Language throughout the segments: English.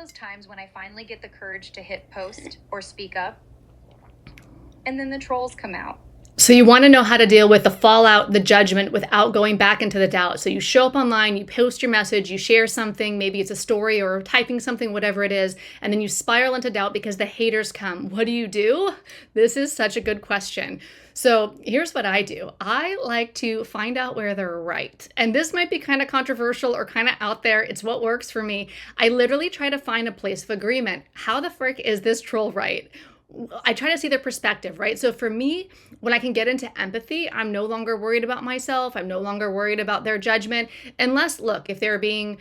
those times when I finally get the courage to hit post or speak up, and then the trolls come out. So you want to know how to deal with the fallout, the judgment without going back into the doubt. So you show up online, you post your message, you share something, maybe it's a story or typing something, whatever it is, and then you spiral into doubt because the haters come. What do? This is such a good question. So here's what I do. I like to find out where they're right. And this might be kind of controversial or kind of out there. It's what works for me. I literally try to find a place of agreement. How the frick is this troll right? I try to see their perspective, right? So for me, when I can get into empathy, I'm no longer worried about myself. I'm no longer worried about their judgment. Unless, look, if they're being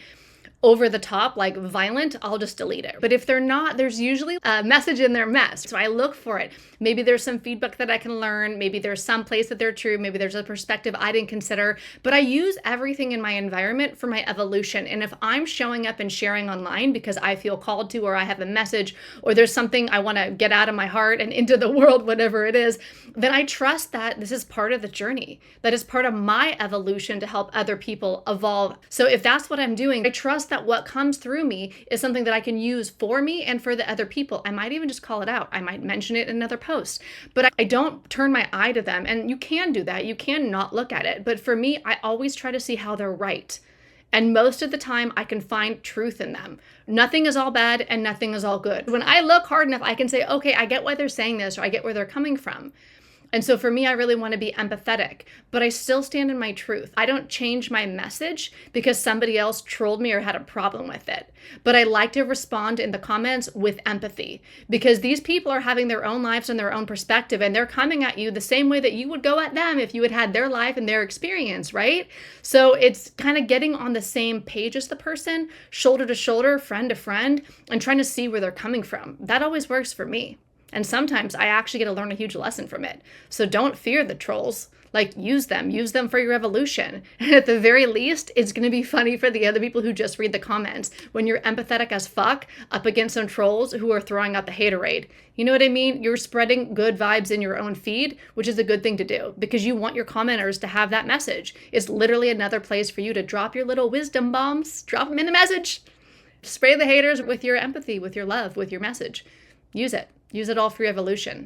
over the top, like violent, I'll just delete it. But if they're not, there's usually a message in their mess. So I look for it. Maybe there's some feedback that I can learn. Maybe there's some place that they're true. Maybe there's a perspective I didn't consider. But I use everything in my environment for my evolution. And if I'm showing up and sharing online because I feel called to, or I have a message, or there's something I want to get out of my heart and into the world, whatever it is, then I trust that this is part of the journey. That is part of my evolution to help other people evolve. So if that's what I'm doing, I trust that what comes through me is something that I can use for me and for the other people. I might even just call it out. I might mention it in another post, but I don't turn my eye to them. And you can do that. You can not look at it. But for me, I always try to see how they're right. And most of the time, I can find truth in them. Nothing is all bad and nothing is all good. When I look hard enough, I can say, okay, I get why they're saying this, or I get where they're coming from. And so for me, I really want to be empathetic, but I still stand in my truth. I don't change my message because somebody else trolled me or had a problem with it. But I like to respond in the comments with empathy because these people are having their own lives and their own perspective, and they're coming at you the same way that you would go at them if you had had their life and their experience, right? So it's kind of getting on the same page as the person, shoulder to shoulder, friend to friend, and trying to see where they're coming from. That always works for me. And sometimes I actually get to learn a huge lesson from it. So don't fear the trolls. Like, use them for your evolution. And at the very least, it's going to be funny for the other people who just read the comments when you're empathetic as fuck up against some trolls who are throwing out the haterade. You know what I mean? You're spreading good vibes in your own feed, which is a good thing to do because you want your commenters to have that message. It's literally another place for you to drop your little wisdom bombs. Drop them in the message. Spray the haters with your empathy, with your love, with your message. Use it. Use it all for your evolution.